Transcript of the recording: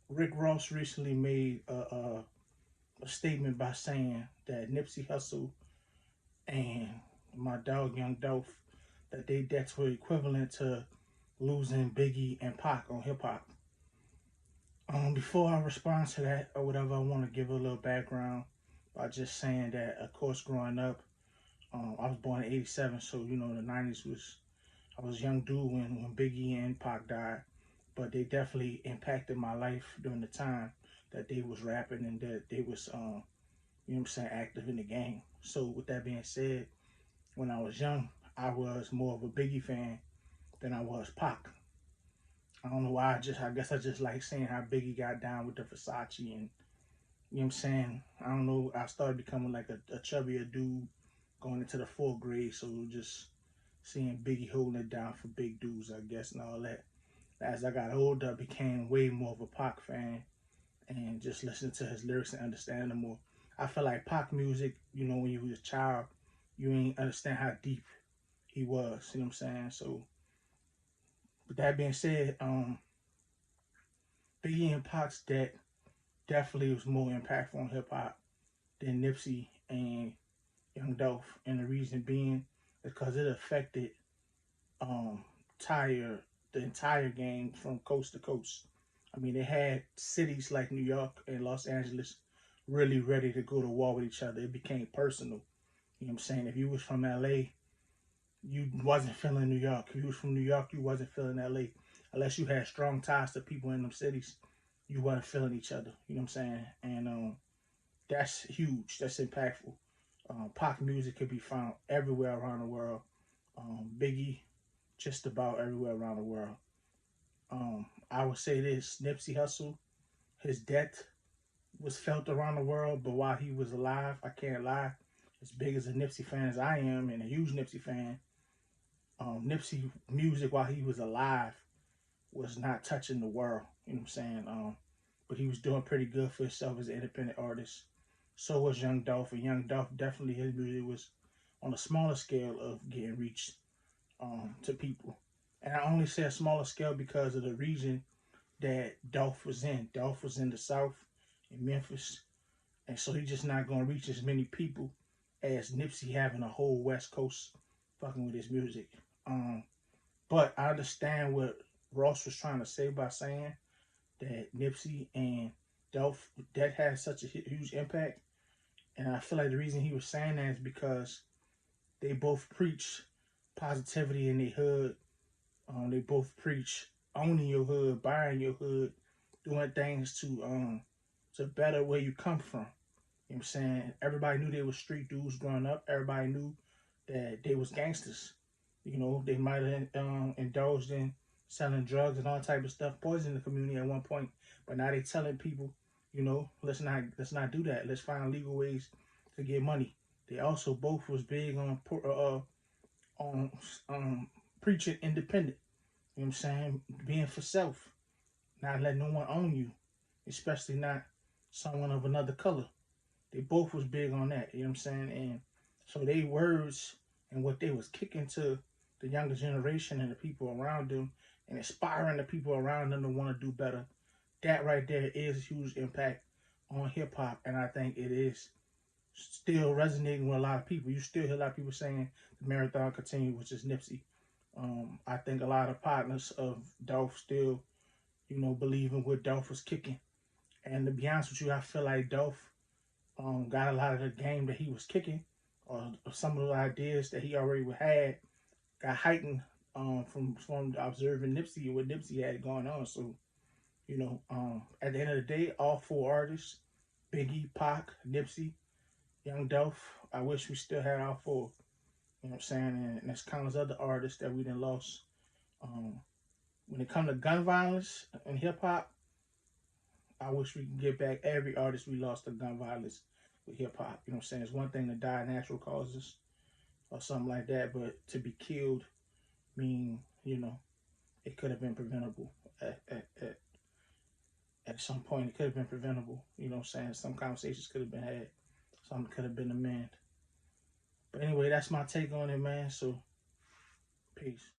Rick Ross recently made a statement by saying that Nipsey Hussle and my dog Young Dolph, that they deaths were equivalent to losing Biggie and Pac on hip hop. Before I respond to that or whatever, I want to give a little background by just saying that, of course, growing up, I was born in '87, so you know the '90s was, I was a young dude when Biggie and Pac died, but they definitely impacted my life during the time that they was rapping and that they was you know what I'm saying, active in the game. So with that being said, when I was young, I was more of a Biggie fan than I was Pac. I don't know why. I guess I just like seeing how Biggie got down with the Versace, and you know what I'm saying. I don't know. I started becoming like a chubbier dude going into the fourth grade, so just seeing Biggie holding it down for big dudes, I guess, and all that. As I got older, I became way more of a Pac fan, and just listening to his lyrics and understanding them more. I feel like Pac music, you know, when you was a child, you ain't understand how deep he was. You know what I'm saying? So, with that being said, Biggie and Pac's death definitely was more impactful on hip hop than Nipsey and Young Dolph, and the reason being is because it affected um entire the entire game from coast to coast. I mean, they had cities like New York and Los Angeles really ready to go to war with each other. It became personal. You know what I'm saying? If you was from LA, you wasn't feeling New York. If you was from New York, you wasn't feeling LA. Unless you had strong ties to people in them cities, you wasn't feeling each other. You know what I'm saying? And that's huge. That's impactful. Pop music could be found everywhere around the world. Biggie, just about everywhere around the world. I would say this: Nipsey Hussle, his death was felt around the world, but while he was alive, I can't lie. As big as a Nipsey fan as I am, and a huge Nipsey fan, Nipsey music while he was alive was not touching the world. You know what I'm saying? But he was doing pretty good for himself as an independent artist. So was Young Dolph, and Young Dolph definitely his music was on a smaller scale of getting reached to people. And I only say a smaller scale because of the region that Dolph was in. Dolph was in the South, in Memphis, and so he's just not gonna reach as many people as Nipsey having a whole West Coast fucking with his music. Um, but I understand what Ross was trying to say by saying that Nipsey and Dolph that had such a huge impact, and I feel like the reason he was saying that is because they both preach positivity in their hood. They both preach owning your hood, buying your hood, doing things to better where you come from. You know what I'm saying? Everybody knew they were street dudes growing up. Everybody knew that they was gangsters. You know, they might have indulged in selling drugs and all type of stuff, poisoning the community at one point. But now they telling people, you know, let's not do that. Let's find legal ways to get money. They also both was big on preaching independent. You know what I'm saying? Being for self, not letting no one own you, especially not someone of another color. They both was big on that. You know what I'm saying? And so they words and what they was kicking to the younger generation and the people around them and inspiring the people around them to want to do better. That right there is a huge impact on hip hop, and I think it is still resonating with a lot of people. You still hear a lot of people saying the marathon continue, which is Nipsey. I think a lot of partners of Dolph still, you know, believe in what Dolph was kicking. And to be honest with you, I feel like Dolph got a lot of the game that he was kicking, or some of the ideas that he already had, got heightened from observing Nipsey and what Nipsey had going on. So you know, at the end of the day, all four artists, Biggie, Pac, Nipsey, Young Dolph, I wish we still had all four. You know what I'm saying? And there's countless other artists that we done lost. Um, when it comes to gun violence in hip hop, I wish we could get back every artist we lost to gun violence with hip hop. You know what I'm saying? It's one thing to die of natural causes or something like that, but to be killed, mean, you know, it could have been preventable at some point. It could have been preventable. You know what I'm saying? Some conversations could have been had. Something could have been amended. But anyway, that's my take on it, man. So, peace.